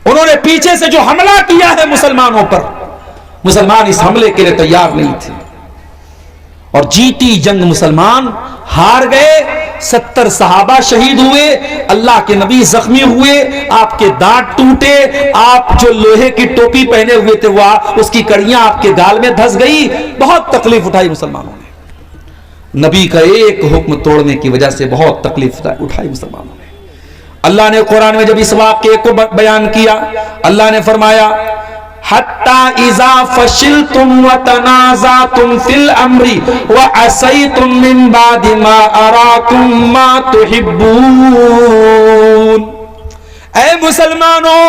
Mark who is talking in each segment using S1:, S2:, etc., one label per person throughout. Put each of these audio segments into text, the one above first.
S1: उन्होंने पीछे से जो हमला किया है मुसलमानों पर, मुसलमान इस हमले के लिए तैयार नहीं थे और जीती जंग मुसलमान हार गए। 70 सहाबा शहीद हुए, अल्लाह के नबी जख्मी हुए, आपके दांत टूटे, आप जो लोहे की टोपी पहने हुए थे वह उसकी कड़ियां आपके गाल में धंस गई। बहुत तकलीफ उठाई मुसलमानों ने, नबी का एक हुक्म तोड़ने की वजह से बहुत तकलीफ उठाई मुसलमानों ने। अल्लाह ने कुरान में जब इस वाक़े को बयान किया, अल्लाह ने फरमाया हत्ता इज़ा फशिलतुम व तनाज़अतुम फिल अम्री व असैतुम मिन बादि मा अराकुम मा तुहिब्बून। ऐ मुसलमानों,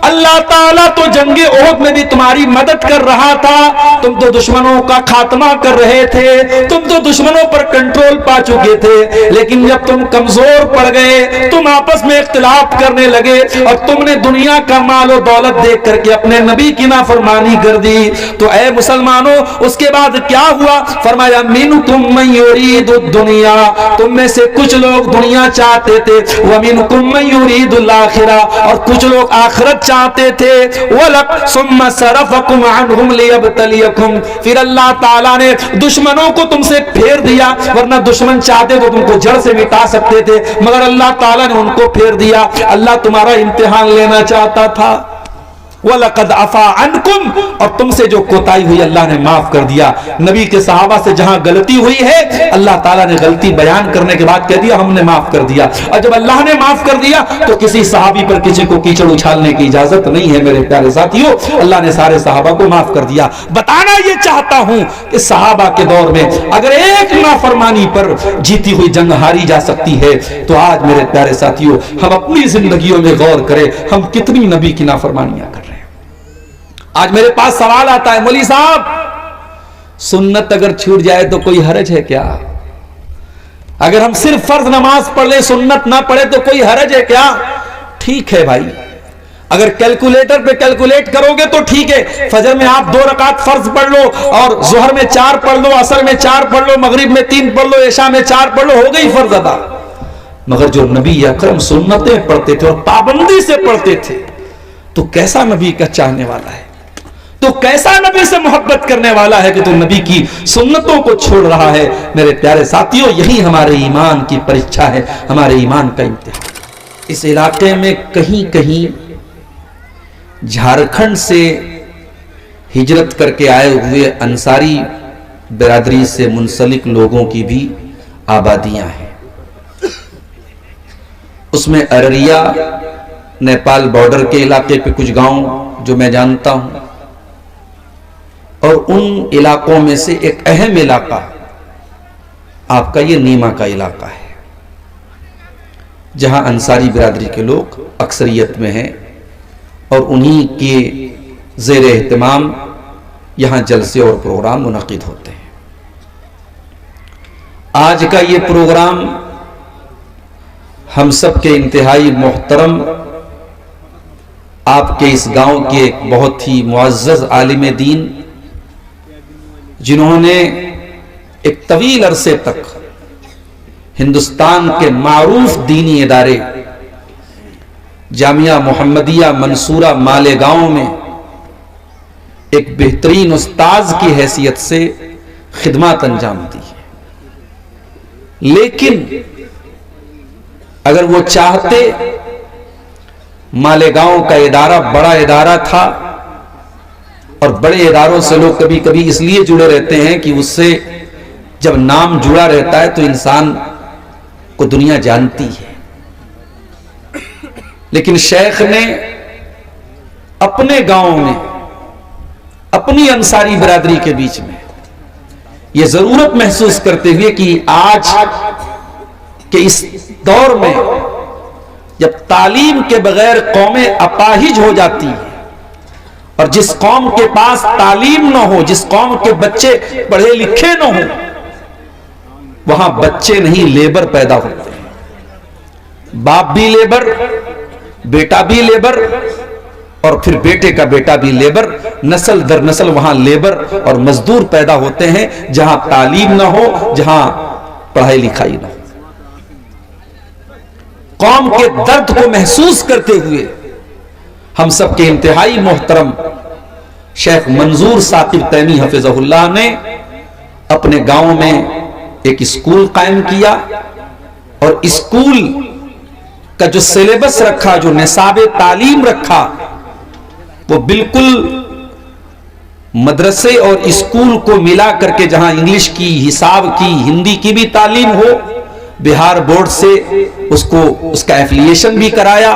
S1: अल्लाह ताला तो जंगे ओहद में भी तुम्हारी मदद कर रहा था, तुम तो दुश्मनों का खात्मा कर रहे थे, तुम तो दुश्मनों पर कंट्रोल पा चुके थे, लेकिन जब तुम कमजोर पड़ गए, तुम आपस में इख्तिलाफ करने लगे और तुमने दुनिया का माल और दौलत देख करके अपने नबी की नाफरमानी कर दी। तो ऐ मुसलमानों, उसके बाद क्या हुआ? फरमाया मिनकुम मन युरीदु दुनिया, तुम में से कुछ लोग दुनिया चाहते थे, व मिनकुम मन युरीदुल आखिरा, और कुछ लोग आखिरत चाहते थे। वलक सुम्मा सरफकुम अन्हुम लियब्तलियकुम, फिर अल्लाह ताला ने दुश्मनों को तुमसे फेर दिया, वरना दुश्मन चाहते तो तुमको जड़ से मिटा सकते थे, मगर अल्लाह ताला ने उनको फेर दिया। अल्लाह तुम्हारा इम्तिहान लेना चाहता था। वलक़द अफ़ा अन्कुम, और तुमसे जो कोताही हुई अल्लाह ने माफ कर दिया। नबी के सहाबा से जहां गलती हुई है, अल्लाह ताला ने गलती बयान करने के बाद कह दिया हमने माफ कर दिया। और जब अल्लाह ने माफ कर दिया तो किसी सहाबी पर किसी को कीचड़ उछालने की इजाजत नहीं है। मेरे प्यारे साथियों, अल्लाह ने सारे सहाबा को माफ कर दिया। बताना ये चाहता हूं कि सहाबा के दौर में अगर एक नाफरमानी पर जीती हुई जंग हारी जा सकती है, तो आज मेरे प्यारे साथियों हम अपनी जिंदगियों में गौर करें, हम कितनी नबी की नाफरमानियां कर रहे हैं। आज मेरे पास सवाल आता है, मौलवी साहब सुन्नत अगर छूट जाए तो कोई हरज है क्या? अगर हम सिर्फ फर्ज नमाज पढ़ ले, सुन्नत ना पढ़े तो कोई हरज है क्या? ठीक है भाई, अगर कैलकुलेटर पे कैलकुलेट करोगे तो ठीक है। फजर में आप 2 रकात फर्ज पढ़ लो और जोहर में 4 पढ़ लो, असर में 4 पढ़ लो, मगरिब में 3 पढ़ लो, इशा में 4 पढ़ लो, हो गई फर्ज अदा। मगर जो नबी अकरम सुन्नतें पढ़ते थे और पाबंदी से पढ़ते थे, तो कैसा नबी का चाहने वाला है, तो कैसा नबी से मोहब्बत करने वाला है कि तो नबी की सुन्नतों को छोड़ रहा है। मेरे प्यारे साथियों, यही हमारे ईमान की परीक्षा है, हमारे ईमान का इम्तिहान। इस इलाके में कहीं कहीं झारखंड से हिजरत करके आए हुए अंसारी बिरादरी से मुंसलिक लोगों की भी आबादियां हैं। उसमें अररिया, नेपाल बॉर्डर के इलाके पे कुछ गांव जो मैं जानता हूं, और उन इलाकों में से एक अहम इलाका आपका ये नीमा का इलाका है, जहां अंसारी बिरादरी के लोग अक्सरियत में हैं और उन्हीं के ज़ेर एहतमाम यहां जलसे और प्रोग्राम मुनक़िद होते हैं। आज का ये प्रोग्राम हम सब के इंतहाई मोहतरम आपके इस गांव के एक बहुत ही मुअज़्ज़ज़ आलिम दीन, जिन्होंने एक तवील अरसे तक हिंदुस्तान के मारूफ दीनी इदारे जामिया मोहम्मदिया मंसूरा मालेगांव में एक बेहतरीन उस्ताज की हैसियत से खिदमत अंजाम दी है। लेकिन अगर वो चाहते, मालेगांव का इदारा बड़ा इदारा था और बड़े इदारों से लोग कभी कभी इसलिए जुड़े रहते हैं कि उससे जब नाम जुड़ा रहता है तो इंसान को दुनिया जानती है। लेकिन शेख ने अपने गांव में, अपनी अंसारी बिरादरी के बीच में यह जरूरत महसूस करते हुए कि आज के इस दौर में जब तालीम के बगैर कौमें अपाहिज हो जाती हैं, और जिस कौम के पास तालीम ना हो, जिस कौम के बच्चे पढ़े लिखे ना हो, वहां बच्चे नहीं लेबर पैदा होते हैं। बाप भी लेबर, बेटा भी लेबर, और फिर बेटे का बेटा भी लेबर, नस्ल दर नस्ल वहां लेबर और मजदूर पैदा होते हैं, जहां तालीम ना हो, जहां पढ़ाई लिखाई ना हो। कौम के दर्द को महसूस करते हुए हम सब के इंतहाई मोहतरम शेख मंजूर साकिब तैमी हफिज़हुल्लाह ने अपने गांव में एक स्कूल कायम किया और स्कूल का जो सिलेबस रखा, जो निसाब तालीम रखा, वो बिल्कुल मदरसे और स्कूल को मिला करके, जहां इंग्लिश की, हिसाब की, हिंदी की भी तालीम हो, बिहार बोर्ड से उसको उसका एफिलिएशन भी कराया,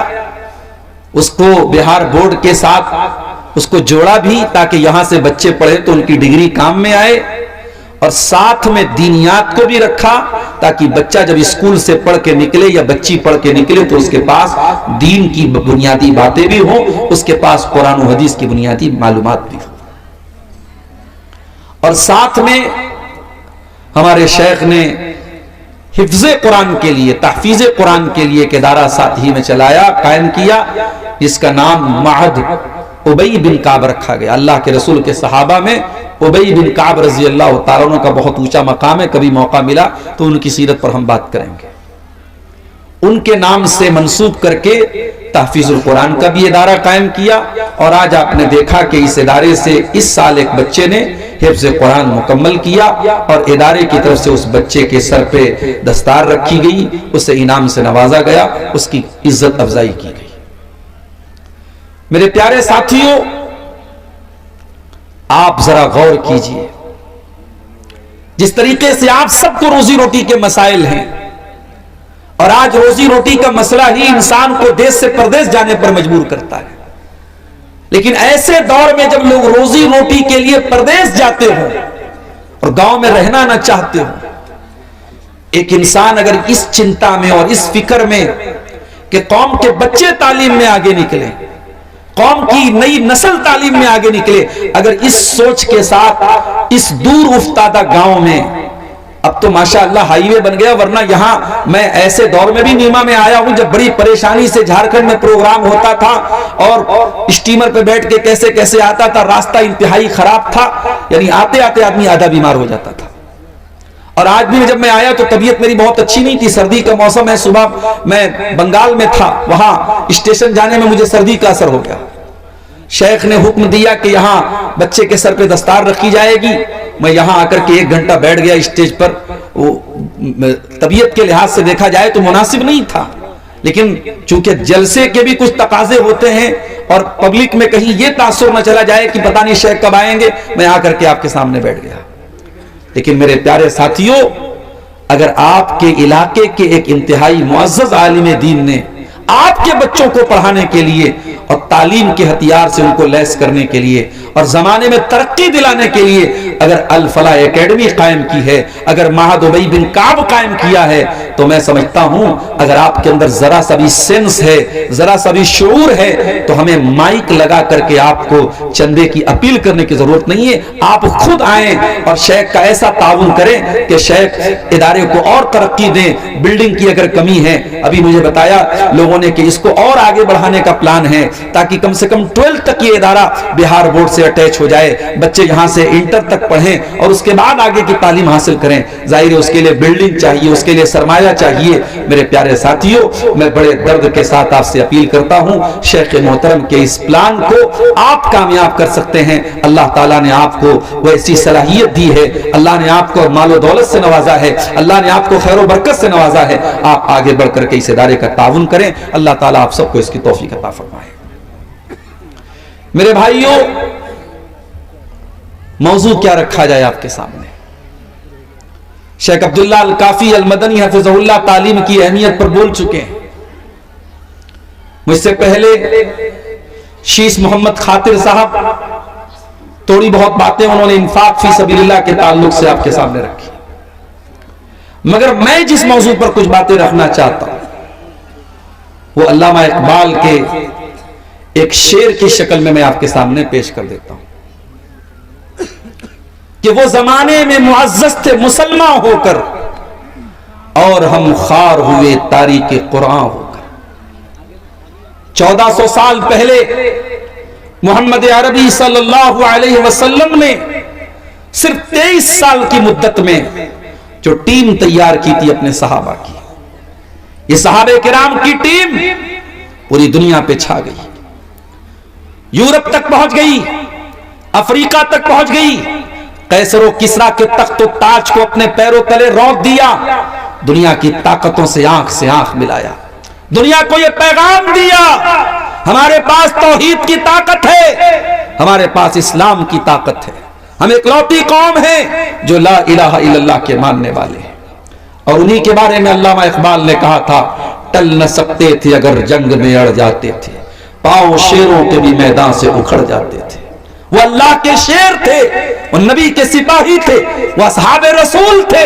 S1: उसको बिहार बोर्ड के साथ उसको जोड़ा भी ताकि यहां से बच्चे पढ़े तो उनकी डिग्री काम में आए, और साथ में दीनियात को भी रखा ताकि बच्चा जब स्कूल से पढ़ के निकले या बच्ची पढ़ के निकले तो उसके पास दीन की बुनियादी बातें भी हो, उसके पास कुरान और हदीस की बुनियादी मालूमात भी हो। और साथ में हमारे शेख ने हिफ्ज़े कुरान के लिए, तहफीज़े कुरान के लिए एक इदारा साथ ही में चलाया, कायम किया, जिसका नाम महद उबई बिन काब रखा गया। अल्लाह के रसूल के सहाबा में उबई बिन काब रजी अल्लाह तआला अन्हु का बहुत ऊंचा मकाम है, कभी मौका मिला तो उनकी सीरत पर हम बात करेंगे। उनके नाम से मंसूब करके तहफीजुल कुरान का भी इदारा कायम किया, और आज आपने देखा कि इस इदारे से इस साल एक बच्चे ने हिफ्ज़ कुरान मुकम्मल किया और इदारे की तरफ से उस बच्चे के सर पे दस्तार रखी गई, उसे इनाम से नवाजा गया, उसकी इज्जत अफजाई की गई। मेरे प्यारे साथियों, आप जरा गौर कीजिए, जिस तरीके से आप सबको रोजी रोटी के मसाइल हैं, और आज रोजी रोटी का मसला ही इंसान को देश से परदेश जाने पर मजबूर करता है। लेकिन ऐसे दौर में जब लोग रोजी रोटी के लिए परदेश जाते हो और गांव में रहना ना चाहते हो, एक इंसान अगर इस चिंता में और इस फिक्र में कि कौम के बच्चे तालीम में आगे निकले, कौम की नई नस्ल तालीम में आगे निकले, अगर इस सोच के साथ इस दूर उफ्तादा गांव में, अब तो माशाअल्लाह हाईवे बन गया, वरना यहां मैं ऐसे दौर में भी नीमा में आया हूं जब बड़ी परेशानी से झारखंड में प्रोग्राम होता था और स्टीमर पे बैठ के कैसे कैसे आता था, रास्ता इंतहाई खराब था, यानी आते आते आदमी आधा बीमार हो जाता था। और आज भी जब मैं आया तो तबीयत मेरी बहुत अच्छी नहीं थी, सर्दी का मौसम है, सुबह मैं बंगाल में था, वहां स्टेशन जाने में मुझे सर्दी का असर हो गया। शेख ने हुक्म दिया कि यहाँ बच्चे के सर पे दस्तार रखी जाएगी, मैं यहाँ आकर के 1 घंटा बैठ गया स्टेज पर। वो तबीयत के लिहाज से देखा जाए तो मुनासिब नहीं था, लेकिन चूंकि जलसे के भी कुछ तकाजे होते हैं और पब्लिक में कहीं ये तासुर न चला जाए कि पता नहीं शेख कब आएंगे, मैं आकर के आपके सामने बैठ गया। लेकिन मेरे प्यारे साथियों, अगर आपके इलाके के एक इंतहाई मुअज़्ज़ज़ आलिम दीन ने आपके बच्चों को पढ़ाने के लिए और तालीम के हथियार से उनको लैस करने के लिए और जमाने में तरक्की दिलाने के लिए अगर अल फलाह एकेडमी कायम की है, अगर महद उबई बिन काब कायम किया है, तो मैं समझता हूं अगर आपके अंदर जरा सा भी सेंस है, जरा सा भी शऊर है, तो हमें माइक लगा करके आपको चंदे की अपील करने की जरूरत नहीं है। आप खुद आए और शेख का ऐसा ताउन करें कि शेख इदारे को और तरक्की दें। बिल्डिंग की अगर कमी है, अभी मुझे बताया लोगों ने कि इसको और आगे बढ़ाने का प्लान है, ताकि कम से कम 12th तक ये इदारा बिहार बोर्ड से अटैच हो जाए, बच्चे यहां से इंटर तक पढ़ें और उसके बाद आगे की तालीम हासिल करें। जाहिर है उसके लिए बिल्डिंग चाहिए, उसके लिए सरमाया चाहिए। मेरे प्यारे साथियों, मैं बड़े दर्द के साथ आपसे अपील करता हूं, शेख मोहतरम के इस प्लान को आप कामयाब कर सकते हैं। अल्लाह ताला ने आपको वैसी सलाहियत दी है, अल्लाह ने आपको मालो दौलत से नवाजा है, अल्लाह ने आपको खैर व बरकत से नवाजा है। आप आगे बढ़ करके इस इदारे का ताउन करें। अल्लाह ताला आप सबको इसकी तौफीक अता फरमाए। मेरे भाइयों, मौजू क्या रखा जाए आपके सामने? शेख अब्दुल्ला अल काफी अल मदनी हफिज़हुल्लाह तालीम की अहमियत पर बोल चुके हैं। मुझसे पहले शीश मोहम्मद खातिर साहब थोड़ी बहुत बातें उन्होंने इंफाक फी सबीलिल्लाह के ताल्लुक से आपके सामने रखी, मगर मैं जिस मौजू पर कुछ बातें रखना चाहता हूं वो अल्लामा इकबाल के एक शेर की शक्ल में मैं आपके सामने पेश कर देता हूं कि वो जमाने में मुअज़्ज़ज़ थे मुसलमान होकर और हम खार हुए तारीक़ कुरान होकर। 1400 साल पहले मोहम्मद अरबी सल्लल्लाहु अलैहि वसल्लम ने सिर्फ 23 साल की मुद्दत में जो टीम तैयार की थी अपने सहाबा की, ये सहाबे किराम की टीम पूरी दुनिया पे छा गई। यूरोप तक पहुंच गई, अफ्रीका तक पहुंच गई। कैसरो किसरा के तख्त ताज को अपने पैरों तले रौंद दिया। दुनिया की ताकतों से आंख मिलाया, दुनिया को यह पैगाम दिया, हमारे पास तौहीद की ताकत है, हमारे पास इस्लाम की ताकत है। हम इकलौती कौम है जो ला इलाहा इल्लल्लाह के मानने वाले हैं। और उन्हीं के बारे में अल्लामा इकबाल ने कहा था, टल न सकते थे अगर जंग में अड़ जाते थे, पांव शेरों के भी मैदान से उखड़ जाते थे। वो अल्लाह के शेर थे, वो नबी के सिपाही थे, वो असहाबे रसूल थे।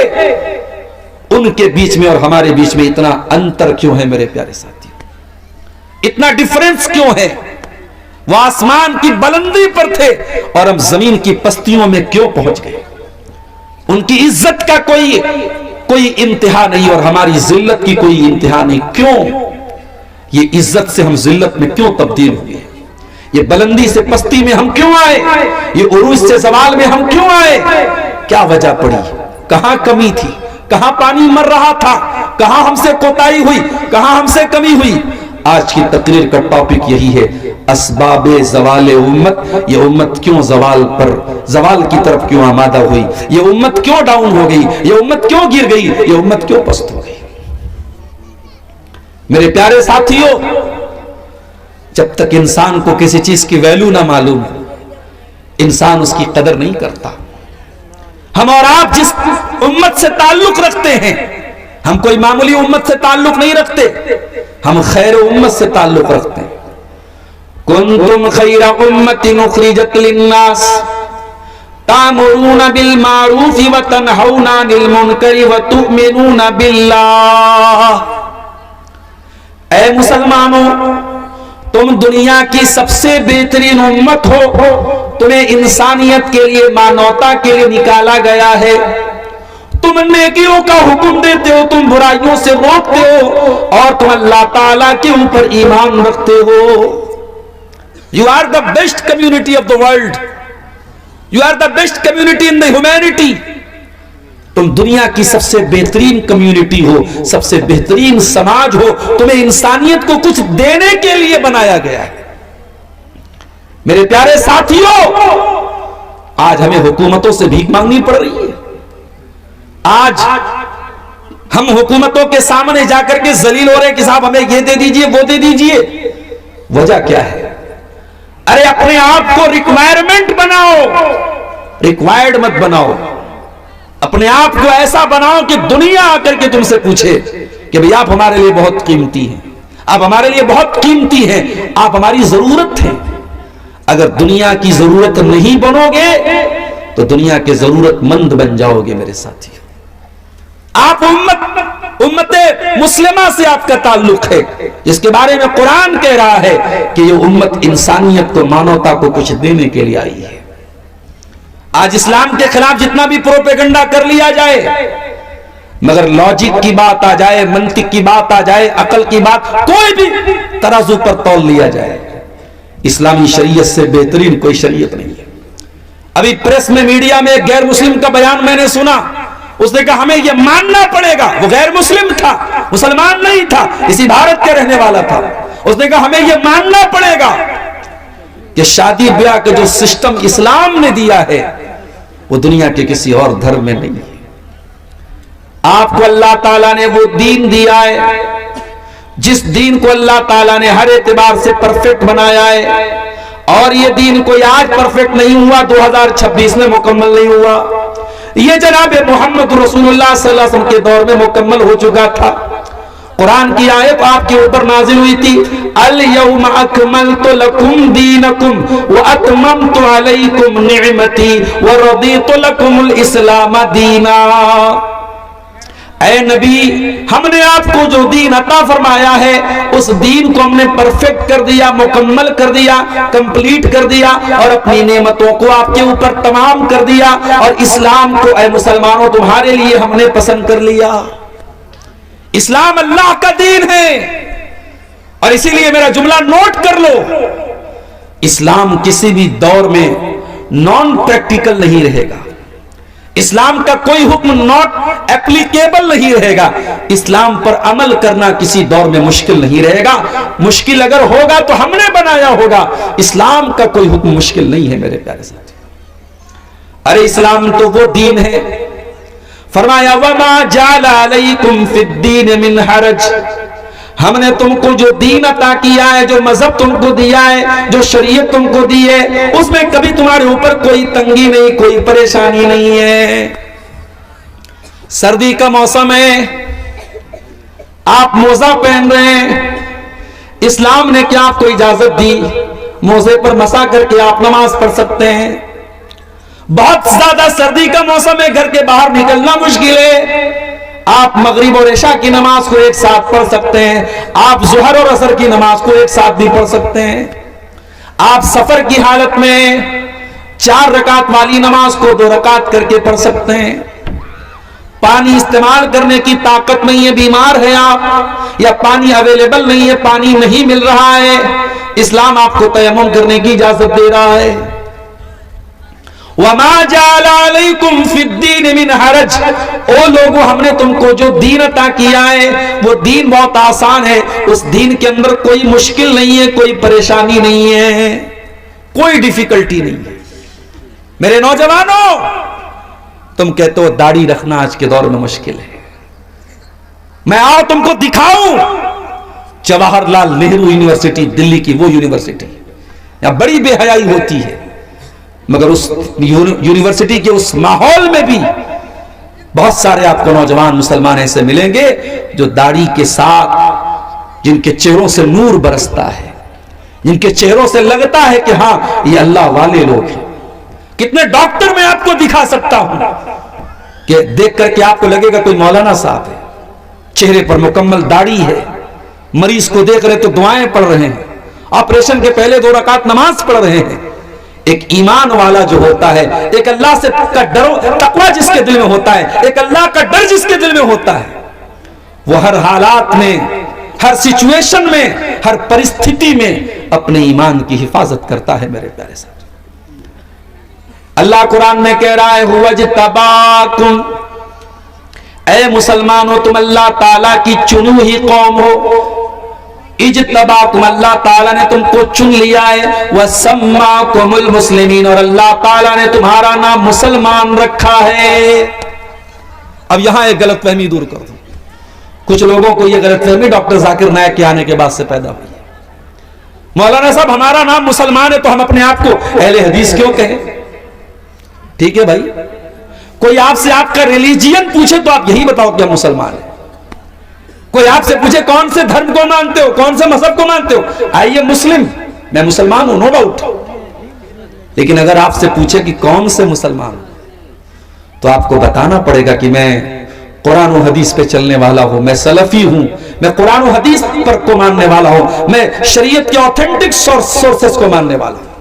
S1: उनके बीच में और हमारे बीच में इतना अंतर क्यों है मेरे प्यारे साथियों? इतना डिफरेंस क्यों है? वो आसमान की बुलंदी पर थे और हम जमीन की पस्तियों में क्यों पहुंच गए? उनकी इज्जत का कोई इंतहा नहीं और हमारी जिल्लत की कोई इंतहा नहीं। क्यों? ये इज्जत से हम जिल्लत में क्यों तब्दील हुए? ये बुलंदी से पस्ती में हम क्यों आए? ये उरूज से सवाल में हम क्यों आए? क्या वजह पड़ी? कहां कमी थी? कहां पानी मर रहा था? कहां हमसे कोताही हुई? कहां हमसे कमी हुई? आज की तकरीर का टॉपिक यही है, असबाबे जवाल उम्मत। ये उम्मत क्यों जवाल की तरफ क्यों आमादा हुई? ये उम्मत क्यों डाउन हो गई? ये उम्मत क्यों गिर गई? ये उम्मत क्यों पस्त हो गई? मेरे प्यारे साथियों, जब तक इंसान को किसी चीज की वैल्यू ना मालूम, इंसान उसकी कदर नहीं करता। हम और आप जिस उम्मत से ताल्लुक रखते हैं, हम कोई मामूली उम्मत से ताल्लुक नहीं रखते, हम खैर उम्मत से ताल्लुक रखते हैं। कुंतुम खैरा उम्मतिन उखरिजत लिन्नास तामुरूना बिल मारूफ व तनहौना अनिल मुनकर व तुमिनूना बिल्लाह। ऐ मुसलमानों, तुम दुनिया की सबसे बेहतरीन उम्मत हो। तुम्हें इंसानियत के लिए, मानवता के लिए निकाला गया है। तुम नेकियों का हुक्म देते हो, तुम बुराइयों से रोकते हो और तुम अल्लाह ताला के ऊपर ईमान रखते हो। You are the best community of the world, you are the best community in the humanity. तुम दुनिया की सबसे बेहतरीन कम्युनिटी हो, सबसे बेहतरीन समाज हो। तुम्हें इंसानियत को कुछ देने के लिए बनाया गया है। मेरे प्यारे साथियों, आज हमें हुकूमतों से भीख मांगनी पड़ रही है। आज हम हुकूमतों के सामने जाकर के जलील हो रहे कि साहब हमें ये दे दीजिए, वो दे दीजिए। वजह क्या है? अरे अपने आप को रिक्वायरमेंट बनाओ, रिक्वायर्ड मत बनाओ। अपने आप को ऐसा बनाओ कि दुनिया आकर के तुमसे पूछे कि भाई आप हमारे लिए बहुत कीमती हैं, आप हमारे लिए बहुत कीमती हैं, आप हमारी जरूरत है। अगर दुनिया की जरूरत नहीं बनोगे तो दुनिया के जरूरतमंद बन जाओगे मेरे साथी। आप उम्मत मुस्लिमा से आपका ताल्लुक है, जिसके बारे में कुरान कह रहा है कि ये उम्मत इंसानियत को, मानवता को कुछ देने के लिए आई है। आज इस्लाम के खिलाफ जितना भी प्रोपेगेंडा कर लिया जाए, मगर लॉजिक की बात आ जाए, मंतिक की बात आ जाए, अकल की बात, कोई भी तराजू पर तौल लिया जाए, इस्लामी शरीयत से बेहतरीन कोई शरीयत नहीं है। अभी प्रेस में, मीडिया में एक गैर मुस्लिम का बयान मैंने सुना। उसने कहा हमें यह मानना पड़ेगा, वो गैर मुस्लिम था, मुसलमान नहीं था, इसी भारत के रहने वाला था। उसने कहा हमें यह मानना पड़ेगा कि शादी ब्याह का जो सिस्टम इस्लाम ने दिया है वो दुनिया के किसी और धर्म में नहीं है। आपको अल्लाह ताला ने वो दीन दिया है जिस दीन को अल्लाह ताला ने हर एतबार से परफेक्ट बनाया है, और ये दीन कोई आज परफेक्ट नहीं हुआ, 2026 में मुकम्मल नहीं हुआ। ये जनाब मोहम्मद रसूलुल्लाह सल्लल्लाहु अलैहि वसल्लम के दौर में मुकम्मल हो चुका था। कुरान की आयत आपके ऊपर नाजिल हुई थी, अल यौम अकमलतु लकुम दीनकुम व अतममतु अलैकुम निअमती व रदीतु लकुमुल इस्लाम दीना। ऐ नबी, हमने आपको जो दीन अता फरमाया है उस दीन को हमने परफेक्ट कर दिया, मुकम्मल कर दिया, कंप्लीट कर दिया, और अपनी नेमतों को आपके ऊपर तमाम कर दिया, और इस्लाम को ऐ मुसलमानों तुम्हारे लिए हमने पसंद कर लिया। इस्लाम अल्लाह का दीन है, और इसीलिए मेरा जुमला नोट कर लो, इस्लाम किसी भी दौर में नॉन प्रैक्टिकल नहीं रहेगा। इस्लाम का कोई हुक्म नॉट एप्लीकेबल नहीं रहेगा। इस्लाम पर अमल करना किसी दौर में मुश्किल नहीं रहेगा। मुश्किल अगर होगा तो हमने बनाया होगा। इस्लाम का कोई हुक्म मुश्किल नहीं है मेरे प्यारे साथी। अरे इस्लाम तो वो दीन है, फरमाया वमा जाला अलैकुम फिद्दीन मिन हरज, हमने तुमको जो दीन अता किया है, जो मजहब तुमको दिया है, जो शरीयत तुमको दी है, उसमें कभी तुम्हारे ऊपर कोई तंगी नहीं, कोई परेशानी नहीं है। सर्दी का मौसम है, आप मोजा पहन रहे हैं, इस्लाम ने क्या आपको इजाजत दी, मोजे पर मसा करके आप नमाज पढ़ सकते हैं। बहुत ज्यादा सर्दी का मौसम है, घर के बाहर निकलना मुश्किल है, आप मगरिब और इशा की नमाज को एक साथ पढ़ सकते हैं। आप जुहर और असर की नमाज को एक साथ भी पढ़ सकते हैं। आप सफर की हालत में 4 रकात वाली नमाज को 2 रकात करके पढ़ सकते हैं। पानी इस्तेमाल करने की ताकत नहीं है, बीमार है आप, या पानी अवेलेबल नहीं है, पानी नहीं मिल रहा है, इस्लाम आपको तयम्मुम करने की इजाजत दे रहा है। वमा जाला अलैकुम फिद्दीन मिन हरज, ओ लोगों हमने तुमको जो दीन अता किया है वो दीन बहुत आसान है। उस दीन के अंदर कोई मुश्किल नहीं है, कोई परेशानी नहीं है, कोई डिफिकल्टी नहीं है। मेरे नौजवानों, तुम कहते हो दाढ़ी रखना आज के दौर में मुश्किल है, मैं आओ तुमको दिखाऊं जवाहरलाल नेहरू यूनिवर्सिटी, दिल्ली की वो यूनिवर्सिटी, यहां बड़ी बेहयाई होती है, मगर उस यूनिवर्सिटी के उस माहौल में भी बहुत सारे आपको नौजवान मुसलमान ऐसे मिलेंगे जो दाढ़ी के साथ, जिनके चेहरों से नूर बरसता है, जिनके चेहरों से लगता है कि हाँ ये अल्लाह वाले लोग हैं। कितने डॉक्टर मैं आपको दिखा सकता हूं कि देख करके आपको लगेगा कोई मौलाना साहब है, चेहरे पर मुकम्मल दाढ़ी है, मरीज को देख रहे तो दुआएं पढ़ रहे हैं, ऑपरेशन के पहले 2 रकात नमाज पढ़ रहे हैं। एक ईमान वाला जो होता है, एक अल्लाह से का डर, तकवा जिसके दिल में होता है, एक अल्लाह का डर जिसके दिल में होता है, वो हर हालात में, हर सिचुएशन में, हर परिस्थिति में अपने ईमान की हिफाजत करता है। मेरे प्यारे साथ, अल्लाह कुरान में कह रहा है हुवज्तबाकुम, ऐ मुसलमानों तुम अल्लाह ताला की चुनी हुई कौम हो। इज्तबाकुम, अल्लाह ताला ने तुमको चुन लिया है। वसम्माकुमुल मुस्लिमीन, और अल्लाह ताला ने तुम्हारा नाम मुसलमान रखा है। अब यहां एक गलतफहमी दूर कर दूं, कुछ लोगों को यह गलतफहमी डॉक्टर जाकिर नायक के आने के बाद से पैदा हुई है। मौलाना साहब हमारा नाम मुसलमान है तो हम अपने आप को अहले हदीस क्यों कहें? ठीक है भाई, कोई आपसे आपका रिलीजियन पूछे तो आप यही बताओ कि हम मुसलमान हैं। कोई आपसे पूछे कौन से धर्म को मानते हो, कौन से मजहब को मानते हो, आइए मुस्लिम, मैं मुसलमान हूं, नो डाउट। लेकिन अगर आपसे पूछे कि कौन से मुसलमान, तो आपको बताना पड़ेगा कि मैं कुरान और हदीस पे चलने वाला हूं, मैं सलफी हूं, मैं कुरान और हदीस पर को मानने वाला हूं, मैं शरीयत के ऑथेंटिक सोर्सेस को मानने वाला हूं।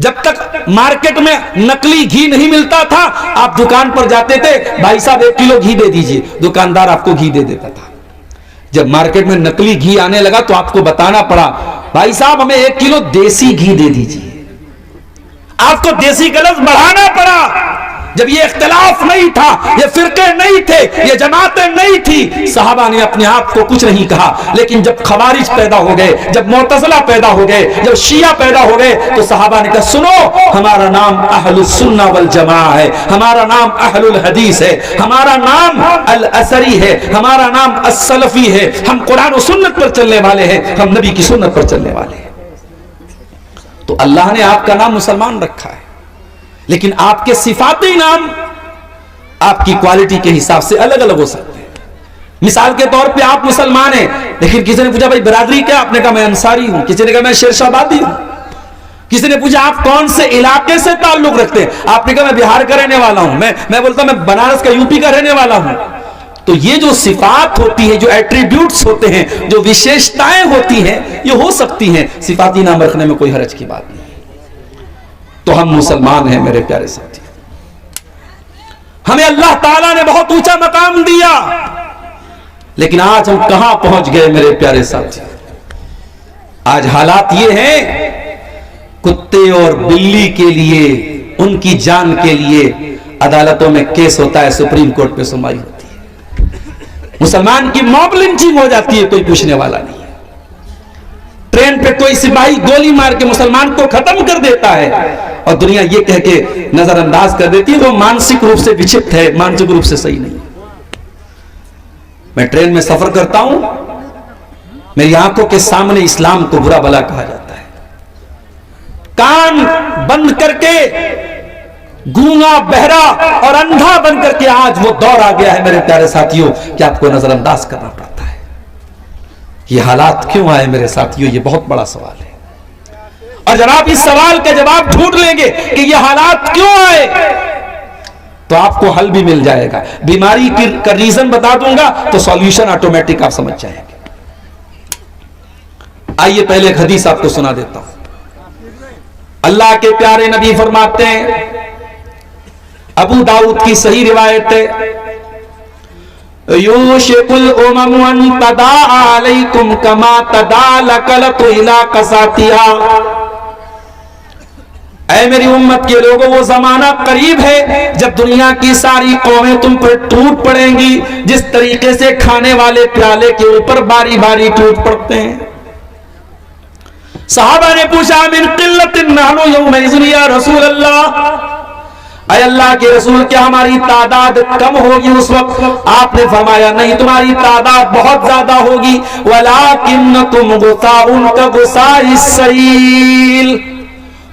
S1: जब तक मार्केट में नकली घी नहीं मिलता था, आप दुकान पर जाते थे, भाई साहब 1 किलो घी दे दीजिए, दुकानदार आपको घी दे देता था। जब मार्केट में नकली घी आने लगा तो आपको बताना पड़ा, भाई साहब हमें 1 किलो देसी घी दे दीजिए। आपको देसी का लफ्ज बढ़ाना पड़ा। जब ये इख्तिलाफ नहीं था, ये फिरके नहीं थे, ये जमातें नहीं थी, सहाबा ने अपने आप को कुछ नहीं कहा। लेकिन जब खवारिज पैदा हो गए, जब मुअतज़िला पैदा हो गए, जब शिया पैदा हो गए, तो सहाबा ने कहा सुनो, हमारा नाम अहलुस सुन्ना वल जमा है, हमारा नाम अहलुल हदीस है, हमारा नाम अल असरी है, हमारा नाम अस-सलफी है, हम कुरान और सुन्नत पर चलने वाले हैं, हम नबी की सुन्नत पर चलने वाले हैं। तो अल्लाह ने आपका नाम मुसलमान रखा है, लेकिन आपके सिफाती नाम आपकी क्वालिटी के हिसाब से अलग अलग हो सकते हैं। मिसाल के तौर पे आप मुसलमान हैं, लेकिन किसी ने पूछा भाई बिरादरी क्या, आपने कहा मैं अंसारी हूं, किसी ने कहा मैं शेरशाहबादी हूं, किसी ने पूछा आप कौन से इलाके से ताल्लुक रखते हैं, आपने कहा मैं बिहार का रहने वाला हूं, मैं बोलता मैं बनारस का, यूपी का रहने वाला हूं। तो ये जो सिफात होती है, जो एट्रीब्यूट्स होते हैं, जो विशेषताएं होती हैं, ये हो सकती हैं, सिफाती नाम रखने में कोई हरज की बात नहीं। तो हम मुसलमान हैं मेरे प्यारे साथी, हमें अल्लाह ताला ने बहुत ऊंचा मकाम दिया, लेकिन आज हम कहां पहुंच गए मेरे प्यारे साथी। आज हालात ये हैं, कुत्ते और बिल्ली के लिए, उनकी जान के लिए अदालतों में केस होता है, सुप्रीम कोर्ट पे सुनवाई होती है। मुसलमान की मॉब लिंचिंग हो जाती है, कोई पूछने वाला नहीं है। ट्रेन पे कोई सिपाही गोली मार के मुसलमान को खत्म कर देता है और दुनिया ये कह के नजरअंदाज कर देती है वो मानसिक रूप से विक्षिप्त है, मानसिक रूप से सही नहीं। मैं ट्रेन में सफर करता हूं, मेरी आंखों के सामने इस्लाम को बुरा भला कहा जाता है। कान बंद करके गूंगा, बहरा और अंधा बन करके आज वो दौर आ गया है मेरे प्यारे साथियों कि आपको नजरअंदाज करना पड़ता है। ये हालात क्यों आए मेरे साथियों, ये बहुत बड़ा सवाल है। और जब आप इस सवाल का जवाब ढूंढ लेंगे कि ये हालात क्यों आए, तो आपको हल भी मिल जाएगा। बीमारी का रीजन बता दूंगा तो सॉल्यूशन ऑटोमेटिक आप समझ जाएंगे। आइए पहले एक हदीस आपको सुना देता हूं। अल्लाह के प्यारे नबी फरमाते हैं, अबू दाऊद की सही रिवायत है, यूशिकुल उमम अन तदा अलैकुम कमा तदालकलतु इला कसातिहा। ऐ मेरी उम्मत के लोगों, वो जमाना करीब है जब दुनिया की सारी कौमें तुम पर टूट पड़ेंगी जिस तरीके से खाने वाले प्याले के ऊपर बारी बारी टूट पड़ते हैं। सहाबा ने पूछा, मिन किल्लतिन नहनु यौमइज़िन या रसूल अल्लाह, अय अल्लाह के रसूल क्या हमारी तादाद कम होगी उस वक्त? आपने फरमाया नहीं, तुम्हारी तादाद बहुत ज्यादा होगी। वलाकिन्नकुम गुसाउन का गुसाइस सैल,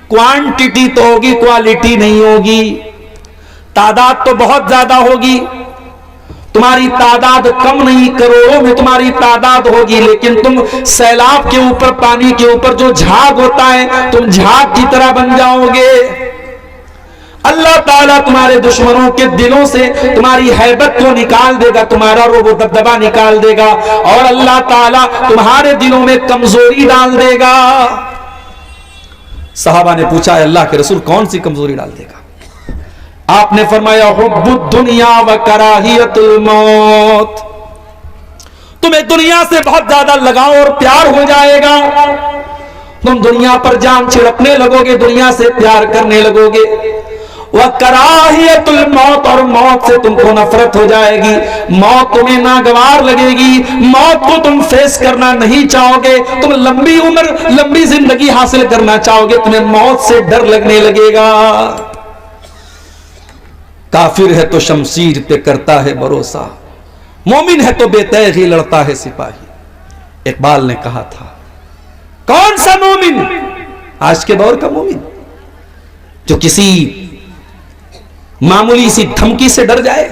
S1: क्वांटिटी तो होगी, क्वालिटी नहीं होगी। तादाद तो बहुत ज्यादा होगी, तुम्हारी तादाद कम नहीं, करोड़ों में तुम्हारी तादाद होगी, लेकिन तुम सैलाब के ऊपर, पानी के ऊपर जो झाग होता है, तुम झाग की तरह बन जाओगे। अल्लाह ताला तुम्हारे दुश्मनों के दिलों से तुम्हारी हैबत को निकाल देगा, तुम्हारा वो दबदबा निकाल देगा, और अल्लाह ताला तुम्हारे दिलों में कमजोरी डाल देगा। सहाबा ने पूछा, अल्लाह के रसूल कौन सी कमजोरी डाल देगा? आपने फरमाया, हुब्बुद दुनिया व कराहियतुल मौत, तुम्हें दुनिया से बहुत ज्यादा लगाव और प्यार हो जाएगा। तुम दुनिया पर जान छिड़कने लगोगे, दुनिया से प्यार करने लगोगे। वह कराहियतुल मौत, और मौत से तुमको नफरत हो जाएगी। मौत तुम्हें नागवार लगेगी, मौत को तुम फेस करना नहीं चाहोगे। तुम लंबी उम्र, लंबी जिंदगी हासिल करना चाहोगे, तुम्हें मौत से डर लगने लगेगा। काफिर है तो शमशीर पे करता है भरोसा, मोमिन है तो बेतैग ही लड़ता है सिपाही। इकबाल ने कहा था, कौन सा मोमिन, आज के दौर का मोमिन जो किसी मामूली सी धमकी से डर जाए?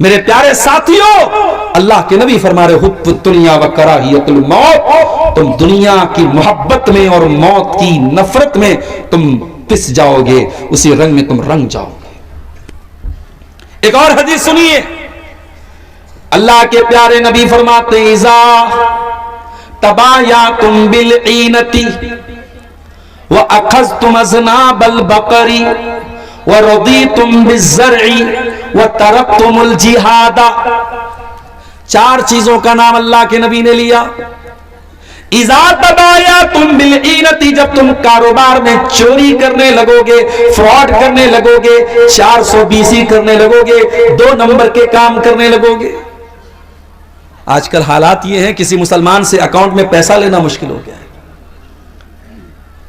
S1: मेरे प्यारे साथियों, अल्लाह के नबी फरमा रहे, हुब्बुद दुनिया व कराहियतुल मौत, तुम दुनिया की मोहब्बत में और मौत की नफरत में तुम पिस जाओगे, उसी रंग में तुम रंग जाओगे। एक और हदीस सुनिए, अल्लाह के प्यारे नबी फरमाते, इज़ा तबायातुम बिल ईनती व अखज़तुम अज़नाबल बकरी व रदीतुम बिज़्ज़रई व तरकतुमुल जिहादा। चार चीजों का नाम अल्लाह के नबी ने लिया। इज़ा तबायातुम बिल ईनती, जब तुम कारोबार में चोरी करने लगोगे, फ्रॉड करने लगोगे, 420 करने लगोगे, 2 नंबर के काम करने लगोगे। आजकल हालात ये हैं, किसी मुसलमान से अकाउंट में पैसा लेना मुश्किल हो गया है।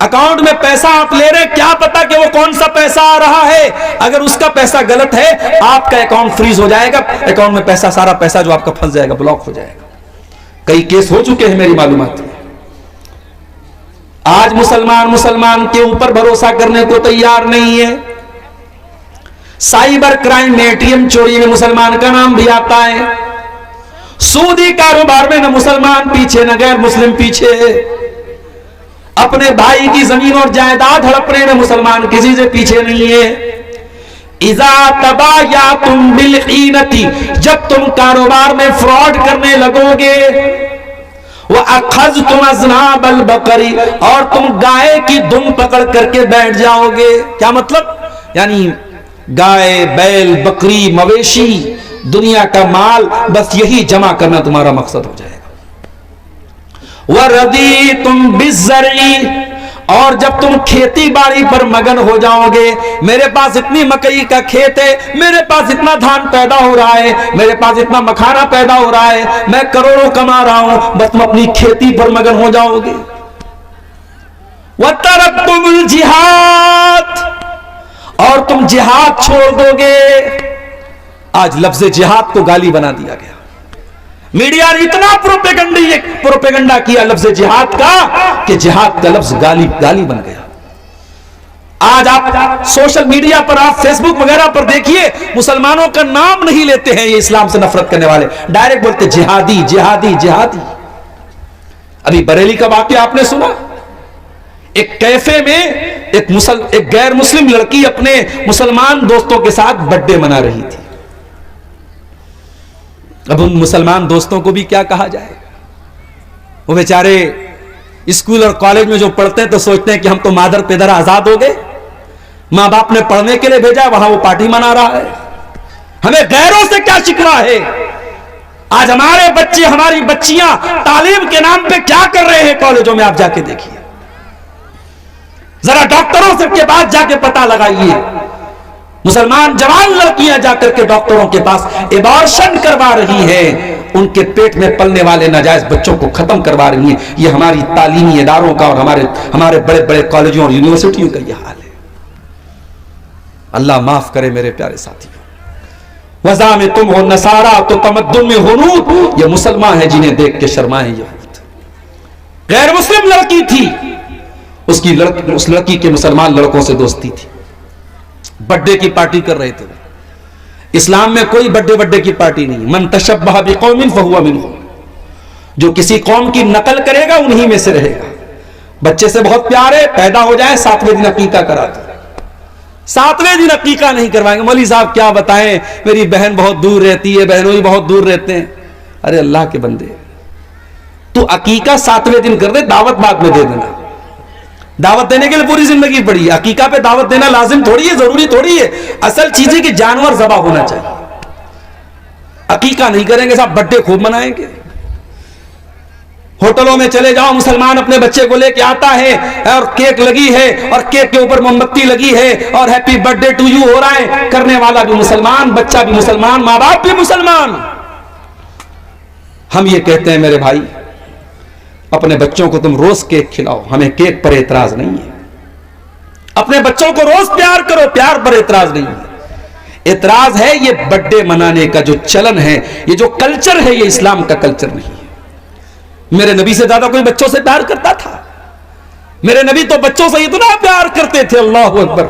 S1: अकाउंट में पैसा आप ले रहे, क्या पता कि वो कौन सा पैसा आ रहा है। अगर उसका पैसा गलत है, आपका अकाउंट फ्रीज हो जाएगा, अकाउंट में पैसा, सारा पैसा जो आपका फंस जाएगा, ब्लॉक हो जाएगा। कई केस हो चुके हैं मेरी मालूमात में। आज मुसलमान के ऊपर भरोसा करने को तैयार नहीं है। साइबर क्राइम में, एटीएम चोरी में मुसलमान का नाम भी आता है। सूदी कारोबार में न मुसलमान पीछे न गैर मुस्लिम पीछे है। अपने भाई की जमीन और जायदाद हड़पने में मुसलमान किसी से पीछे नहीं है। इज़ा तबायातुम बिल ईनती, जब तुम कारोबार में फ्रॉड करने लगोगे, व अखज़तुम अज़नाबल बकरी, और तुम गाय की दुम पकड़ करके बैठ जाओगे। क्या मतलब? यानी गाय, बैल, बकरी, मवेशी, दुनिया का माल, बस यही जमा करना तुम्हारा मकसद हो जाएगा। वरदीतुम बिज़्ज़रई, और जब तुम खेती बाड़ी पर मगन हो जाओगे, मेरे पास इतनी मकई का खेत है, मेरे पास इतना धान पैदा हो रहा है, मेरे पास इतना मखाना पैदा हो रहा है, मैं करोड़ों कमा रहा हूं, बस तुम अपनी खेती पर मगन हो जाओगे। वतरक्तुमुल जिहाद, और तुम जिहाद छोड़ दोगे। आज लफ्ज़ जिहाद को गाली बना दिया गया। मीडिया ने इतना प्रोपेगेंडा किया लफ्ज़ जिहाद का कि जिहाद का लफ्ज़ गाली बन गया। आज आप सोशल मीडिया पर, आप फेसबुक वगैरह पर देखिए, मुसलमानों का नाम नहीं लेते हैं ये इस्लाम से नफरत करने वाले, डायरेक्ट बोलते जिहादी जिहादी जिहादी। अभी बरेली का वाकया आपने सुना, एक कैफे में एक गैर मुस्लिम लड़की अपने मुसलमान दोस्तों के साथ बर्थडे मना रही थी। अब उन मुसलमान दोस्तों को भी क्या कहा जाए, वो बेचारे स्कूल और कॉलेज में जो पढ़ते हैं तो सोचते हैं कि हम तो मादर पेदर आजाद हो गए, मां बाप ने पढ़ने के लिए भेजा, वहां वो पार्टी मना रहा है, हमें गैरों से क्या शिकवा है। आज हमारे बच्चे, हमारी बच्चियां तालीम के नाम पे क्या कर रहे हैं कॉलेजों में, आप जाके देखिए, जरा डॉक्टरों से के पास जाके पता लगाइए। मुसलमान जवान लड़कियां जाकर के डॉक्टरों के पास एबॉर्शन करवा रही हैं, उनके पेट में पलने वाले नाजायज बच्चों को खत्म करवा रही हैं। ये हमारी तालीमी इदारों का और हमारे बड़े बड़े कॉलेजों और यूनिवर्सिटियों का यह हाल है। अल्लाह माफ करे मेरे प्यारे साथियों। वज़ा में तुम हो नसारा तो तमद्दुन में हुनूद, ये मुसलमान है जिन्हें देख के शर्माए यहूद। गैर मुस्लिम लड़की थी, उस लड़की के मुसलमान लड़कों से दोस्ती थी, बर्थडे की पार्टी कर रहे थे। इस्लाम में कोई बर्थडे की पार्टी नहीं। मन तशब्बह बिकौमिन फहुवा मिनहुम, जो किसी कौम की नकल करेगा उन्हीं में से रहेगा। बच्चे से बहुत प्यार है, पैदा हो जाए 7वें दिन अकीका करा दो। 7वें दिन अकीका नहीं करवाएंगे, मौलवी साहब क्या बताएं, मेरी बहन बहुत दूर रहती है, बहनों ही बहुत दूर रहते हैं। अरे अल्लाह के बंदे, तू अकीका 7वें दिन कर दे, दावत बाद में दे देना। दावत देने के लिए पूरी जिंदगी पड़ी है, अकीका पे दावत देना लाजिम थोड़ी है, जरूरी थोड़ी है। असल चीज है कि जानवर ज़बा होना चाहिए। अकीका नहीं करेंगे साहब, बर्थडे खूब मनाएंगे। होटलों में चले जाओ, मुसलमान अपने बच्चे को लेके आता है और केक लगी है और केक के ऊपर मोमबत्ती लगी है और हैप्पी बर्थडे टू यू हो रहा है। करने वाला भी मुसलमान, बच्चा भी मुसलमान, माँ बाप भी मुसलमान। हम ये कहते हैं मेरे भाई, अपने बच्चों को तुम रोज केक खिलाओ, हमें केक पर एतराज नहीं है। अपने बच्चों को रोज प्यार करो, प्यार पर एतराज नहीं है। एतराज है ये बर्थडे मनाने का जो चलन है, ये जो कल्चर है, ये इस्लाम का कल्चर नहीं है। मेरे नबी से ज्यादा कोई बच्चों से प्यार करता था? मेरे नबी तो बच्चों से इतना प्यार करते थे, अल्लाह अकबर।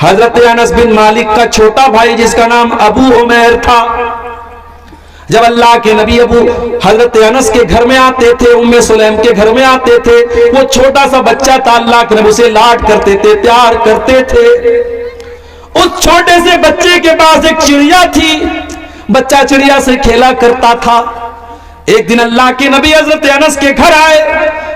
S1: हजरत अनस बिन मालिक का छोटा भाई जिसका नाम अबू उमैर था, जब अल्लाह के नबी हजरत अनस के घर में आते थे, उम्मे सुलैम के घर में आते थे, वो छोटा सा बच्चा था, अल्लाह के नबी उसे लाड करते थे, प्यार करते थे। उस छोटे से बच्चे के पास एक चिड़िया थी, बच्चा चिड़िया से खेला करता था। एक दिन अल्लाह के नबी हजरत अनस के घर आए,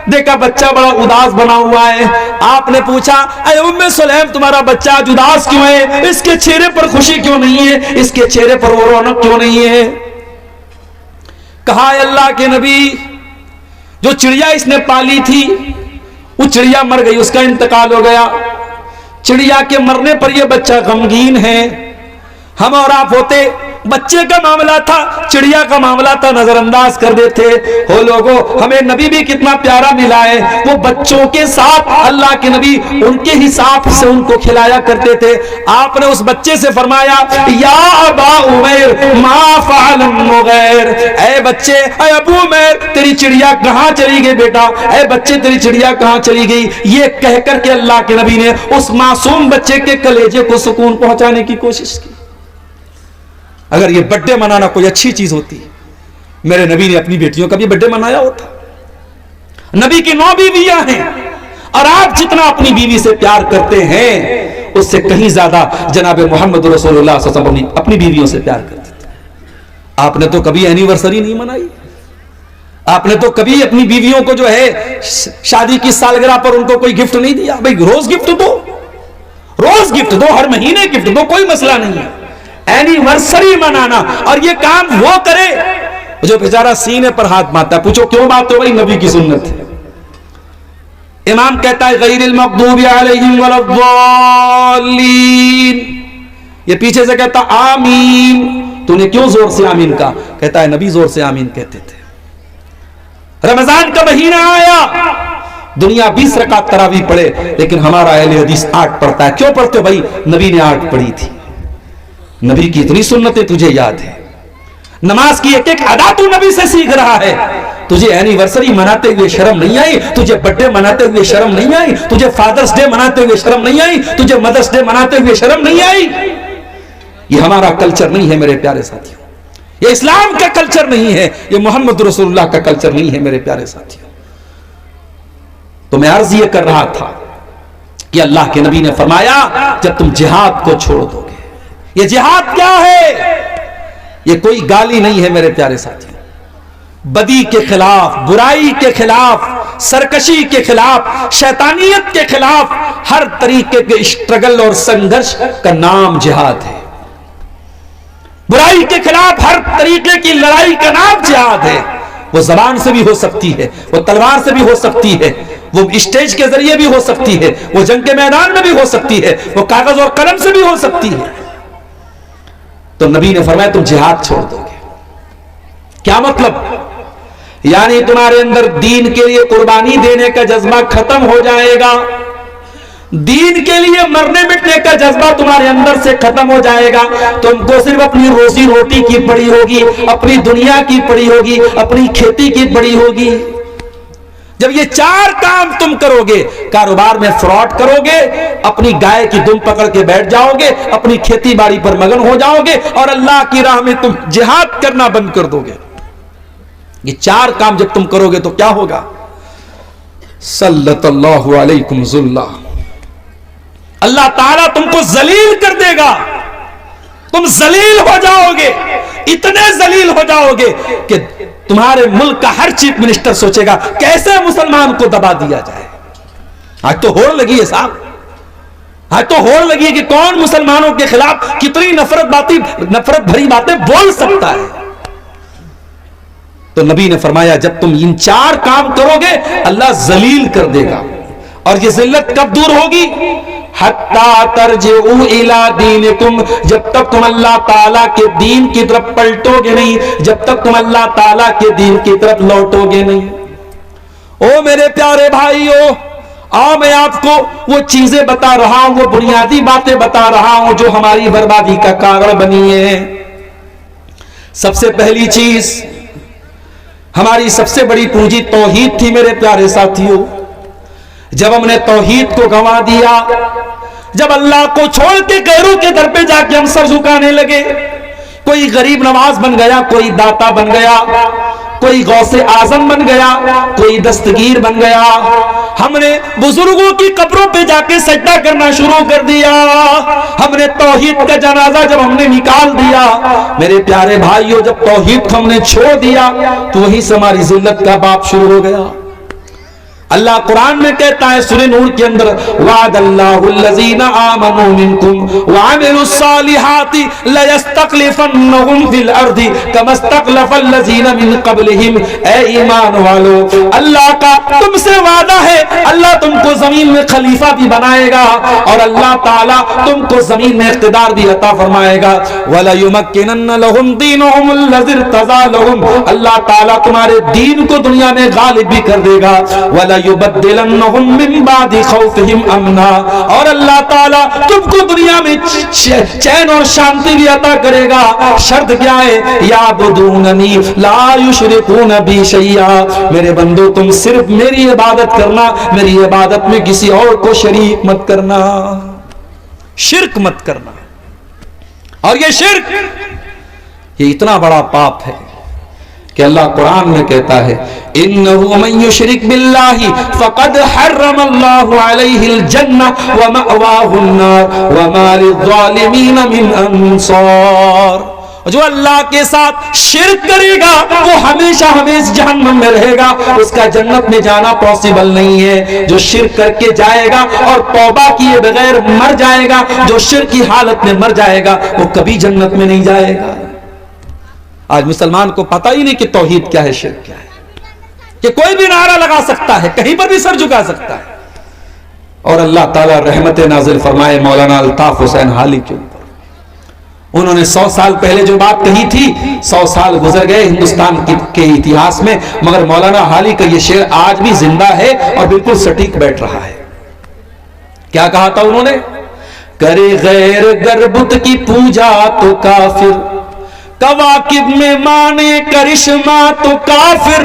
S1: देखा बच्चा बड़ा उदास बना हुआ है। आपने पूछा, अरे उम्मे सुलैम तुम्हारा बच्चा आज उदास क्यों है? इसके चेहरे पर खुशी क्यों नहीं है? इसके चेहरे पर वो रौनक क्यों नहीं है? कहा अल्लाह के नबी, जो चिड़िया इसने पाली थी वो चिड़िया मर गई, उसका इंतकाल हो गया। चिड़िया के मरने पर यह बच्चा गमगीन है। हम और आप होते, बच्चे का मामला था, चिड़िया का मामला था, नजरअंदाज कर देते। हो लोगों, हमें नबी भी कितना प्यारा मिला है। वो बच्चों के साथ अल्लाह के नबी उनके हिसाब से उनको खिलाया करते थे। आपने उस बच्चे से फरमाया, या अबा उमैर मा फ़अल नुग़ैर, ऐ बच्चे, ऐ अबू उमैर, तेरी चिड़िया कहां चली गई बेटा? ऐ बच्चे, तेरी चिड़िया कहां चली गई? ये कह करके अल्लाह के नबी ने उस मासूम बच्चे के कलेजे को सुकून पहुंचाने की कोशिश की। अगर ये बर्थडे मनाना कोई अच्छी चीज होती, मेरे नबी ने अपनी बेटियों का भी बर्थडे मनाया होता। नबी की 9 बीवियां हैं और आप जितना अपनी बीवी से प्यार करते हैं उससे कहीं ज्यादा जनाब मोहम्मद रसूलुल्लाह सल्लल्लाहु अलैहि वसल्लम अपनी बीवियों से प्यार करते थे। आपने तो कभी एनिवर्सरी नहीं मनाई, आपने तो कभी अपनी बीवियों को जो है शादी की सालगिरह पर उनको कोई गिफ्ट नहीं दिया। भाई रोज गिफ्ट दो, रोज गिफ्ट दो, हर महीने गिफ्ट दो, कोई मसला नहीं है। एनिवर्सरी मनाना, और ये काम वो करे जो बेचारा सीने पर हाथ मारता है। पूछो क्यों बात हो? भाई नबी की सुन्नत है। इमाम कहता है गैरिल मग़दूबि अलैहिम वलद्दाल्लीन, ये पीछे से कहता आमीन। तूने क्यों जोर से आमीन कहा? कहता है नबी जोर से आमीन कहते थे। रमजान का महीना आया, दुनिया 20 रकात तरावी पढ़े, लेकिन हमारा अहले हदीस 8 पढ़ता है। क्यों पढ़ते हो भाई? नबी ने 8 पढ़ी थी। नबी की इतनी सुन्नतें तुझे याद है, नमाज की एक एक अदा तू नबी से सीख रहा है। तुझे एनिवर्सरी मनाते हुए शर्म नहीं आई? तुझे बर्थडे मनाते हुए शर्म नहीं आई? तुझे फादर्स डे मनाते हुए शर्म नहीं आई? तुझे मदर्स डे मनाते हुए शर्म नहीं आई? ये हमारा कल्चर नहीं है मेरे प्यारे साथियों, ये इस्लाम का कल्चर नहीं है, ये मोहम्मद रसूलुल्लाह का कल्चर नहीं है मेरे प्यारे साथियों। तो मैं अर्ज ये कर रहा था कि अल्लाह के नबी ने फरमाया जब तुम जिहाद को छोड़ दोगे, ये जिहाद क्या है? ये कोई गाली नहीं है मेरे प्यारे साथियों। बदी के खिलाफ, बुराई के खिलाफ, सरकशी के खिलाफ, शैतानियत के खिलाफ हर तरीके के स्ट्रगल और संघर्ष का नाम जिहाद है। बुराई के खिलाफ हर तरीके की लड़ाई का नाम जिहाद है। वो जबान से भी हो सकती है, वो तलवार से भी हो सकती है, वो स्टेज के जरिए भी हो सकती है, वो जंग के मैदान में भी हो सकती है, वो कागज और कलम से भी हो सकती है। तो नबी ने फरमाया तुम जिहाद छोड़ दोगे। क्या मतलब? यानी तुम्हारे अंदर दीन के लिए कुर्बानी देने का जज्बा खत्म हो जाएगा, दीन के लिए मरने मिटने का जज्बा तुम्हारे अंदर से खत्म हो जाएगा। तुमको सिर्फ अपनी रोजी रोटी की पड़ी होगी, अपनी दुनिया की पड़ी होगी, अपनी खेती की पड़ी होगी। जब ये 4 काम तुम करोगे, कारोबार में फ्रॉड करोगे, अपनी गाय की दुम पकड़ के बैठ जाओगे, अपनी खेती बाड़ी पर मगन हो जाओगे और अल्लाह की राह में तुम जिहाद करना बंद कर दोगे। ये 4 काम जब तुम करोगे तो क्या होगा? सल्लल्लाहु अलैकुम ज़ुल्ला, अल्लाह ताला तुमको जलील कर देगा। तुम जलील हो जाओगे, इतने जलील हो जाओगे कि तुम्हारे मुल्क का हर चीफ मिनिस्टर सोचेगा कैसे मुसलमान को दबा दिया जाए। आज तो होड़ लगी है साहब, आज तो होड़ लगी है कि कौन मुसलमानों के खिलाफ कितनी नफरत भरी बातें बोल सकता है। तो नबी ने फरमाया जब तुम इन 4 काम करोगे अल्लाह जलील कर देगा। और ये जिल्लत कब दूर होगी? हत्ता तरजिउ इला दीनिकुम, जब तक तुम अल्लाह ताला के दीन की तरफ पलटोगे नहीं, जब तक तुम अल्लाह ताला के दीन की तरफ लौटोगे नहीं। ओ मेरे प्यारे भाइयों, आओ मैं आपको वो चीजें बता रहा हूं, वो बुनियादी बातें बता रहा हूं जो हमारी बर्बादी का कारण बनी है। सबसे पहली चीज, हमारी सबसे बड़ी पूंजी तौहीद थी मेरे प्यारे साथियों। जब हमने तौहीद को गंवा दिया, जब अल्लाह को छोड़ के गैरों के दर पे जाके हम सर झुकाने लगे, कोई गरीब नवाज बन गया, कोई दाता बन गया, कोई गौसे आजम बन गया, कोई दस्तगीर बन गया, हमने बुजुर्गों की कब्रों पे जाके सजदा करना शुरू कर दिया, हमने तौहीद का जनाजा जब हमने निकाल दिया, मेरे प्यारे भाइयों जब तौहीद को हमने छोड़ दिया तो वहीं से हमारी जिल्लत का बाप शुरू हो गया। अल्लाह कुरान में कहता है सूरह नूर के अंदर, वादल्लाहुल्लज़ीना आमनू मिनकुम व अमिलुस्सालिहाति लयस्तखलिफन्नहुम फिल अर्दि कमस्तखलफल्लज़ीना मिन क़ब्लिहिम। ए ईमान वालो, अल्लाह का तुमसे वादा है, अल्लाह तुमको जमीन में खलीफा भी बनाएगा और अल्लाह ताला तुमको जमीन में इख्तिदार भी अता फरमाएगा। वला युमक्किनन्न लहुम दीनुहुमुल्लज़ी इर्तज़ा लहुम, अल्लाह ताला तुम्हारे दीन को दुनिया में गालिब भी कर देगा। वला युबद्दिलन्नहुम मिन बादि खौफिहिम अमना, और अल्लाह ताला तुमको दुनिया में चैन और शांति भी अता करेगा। शर्त क्या है? याबुदूननी ला युशरिकून बी शैया, मेरे बंदो तुम सिर्फ मेरी इबादत करना, मेरी इबादत में किसी और को शरीक मत करना, शिर्क मत करना। और ये शिर्क, ये इतना बड़ा पाप है कि अल्लाह कुरान में कहता है, इन्नहु मन युशरिक बिल्लाहि फक़द हर्रमल्लाहु अलैहिल जन्नह व मअवाहुन नार व मा लिज़्ज़ालिमीन मिन अंसार। जो अल्लाह के साथ शिर्क करेगा वो हमेशा हमेशा जहन्नम में रहेगा, उसका जन्नत में जाना पॉसिबल नहीं है। जो शिर्क करके जाएगा और तौबा किए बगैर मर जाएगा, जो शिर्क की हालत में मर जाएगा, वो कभी जन्नत में नहीं जाएगा। आज मुसलमान को पता ही नहीं कि तौहीद क्या है, शिर्क क्या है, कि कोई भी नारा लगा सकता है, कहीं पर भी सर झुका सकता है, और अल्लाह ताला रहमत नाजिल फरमाए मौलाना अल्ताफ हुसैन हाली के ऊपर। उन्होंने 100 साल पहले जो बात कही थी, 100 साल गुजर गए हिंदुस्तान के इतिहास में, मगर मौलाना हाली का ये शेर आज भी जिंदा है और बिल्कुल सटीक बैठ रहा है। क्या कहा था उन्होंने? करे गैर गरबुत की पूजा तो काफिर, कवाकिब में माने करिश्मा तो काफिर,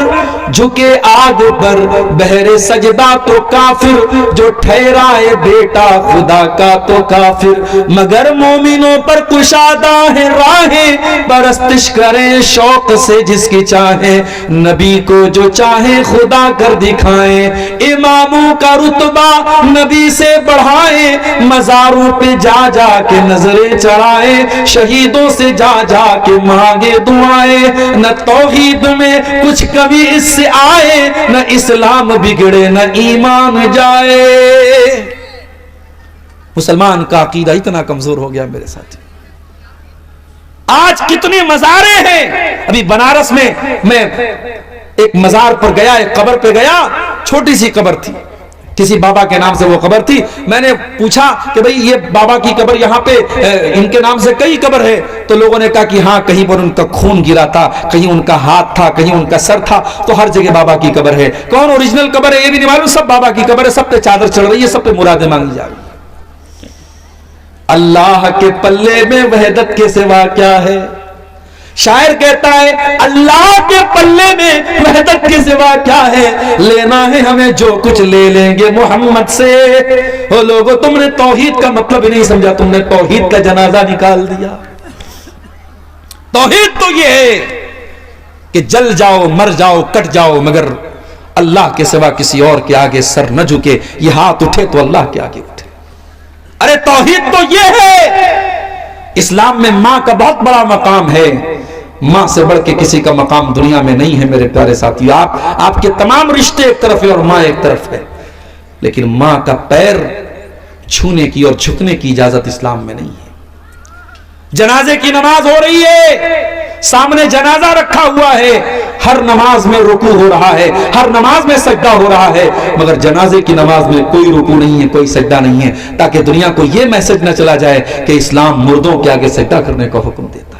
S1: झुके आग पर बहरे सजदा तो काफिर, जो ठहराए बेटा खुदा का तो काफिर, मगर मोमिनों पर कुशादा है राहें, परस्तिश करें शौक से जिसकी चाहे, नबी को जो चाहे खुदा कर दिखाएं, इमामों का रुतबा नबी से बढ़ाएं, मजारों पे जा जा के नजरें चढ़ाएं, शहीदों से जा जा के मांगे दुआएं, न तौहीद में कुछ कभी इससे आए, न इस्लाम बिगड़े न ईमान जाए। मुसलमान का अकीदा इतना कमजोर हो गया मेरे साथी। आज कितने मजारे हैं। अभी बनारस में मैं एक मजार पर गया, एक कब्र पे गया, छोटी सी कब्र थी, किसी बाबा के नाम से वो कब्र थी। मैंने पूछा कि भाई ये बाबा की कब्र यहाँ पे इनके नाम से कई कब्र है, तो लोगों ने कहा कि हाँ, कहीं पर उनका खून गिरा था, कहीं उनका हाथ था, कहीं उनका सर था, तो हर जगह बाबा की कब्र है। कौन ओरिजिनल कब्र है ये भी नहीं मालूम, सब बाबा की कब्र है, सब पे चादर चढ़ रही है, सब पे मुरादें मांगी जा रही है। अल्लाह के पल्ले में वहदत के सिवा क्या है? शायर कहता है अल्लाह के पल्ले में वहदत के सिवा क्या है, लेना है हमें जो कुछ ले लेंगे मोहम्मद से। ओ लोगों, तुमने तौहीद का मतलब ही नहीं समझा, तुमने तौहीद का जनाजा निकाल दिया। तौहीद तो ये है कि जल जाओ, मर जाओ, कट जाओ, मगर अल्लाह के सिवा किसी और के आगे सर न झुके। ये हाथ उठे तो अल्लाह के आगे उठे। अरे तौहीद तो ये है। इस्लाम में मां का बहुत बड़ा मकाम है, मां से बढ़ के किसी का मकाम दुनिया में नहीं है मेरे प्यारे साथियों। आपके तमाम रिश्ते एक तरफ है और मां एक तरफ है, लेकिन मां का पैर छूने की और झुकने की इजाजत इस्लाम में नहीं है। जनाजे की नमाज हो रही है, सामने जनाजा रखा हुआ है, हर नमाज में रुकू हो रहा है, हर नमाज में सजदा हो रहा है, मगर जनाजे की नमाज में कोई रुकू नहीं है, कोई सजदा नहीं है, ताकि दुनिया को यह मैसेज न चला जाए कि इस्लाम मुर्दों के आगे सजदा करने का हुक्म देता है।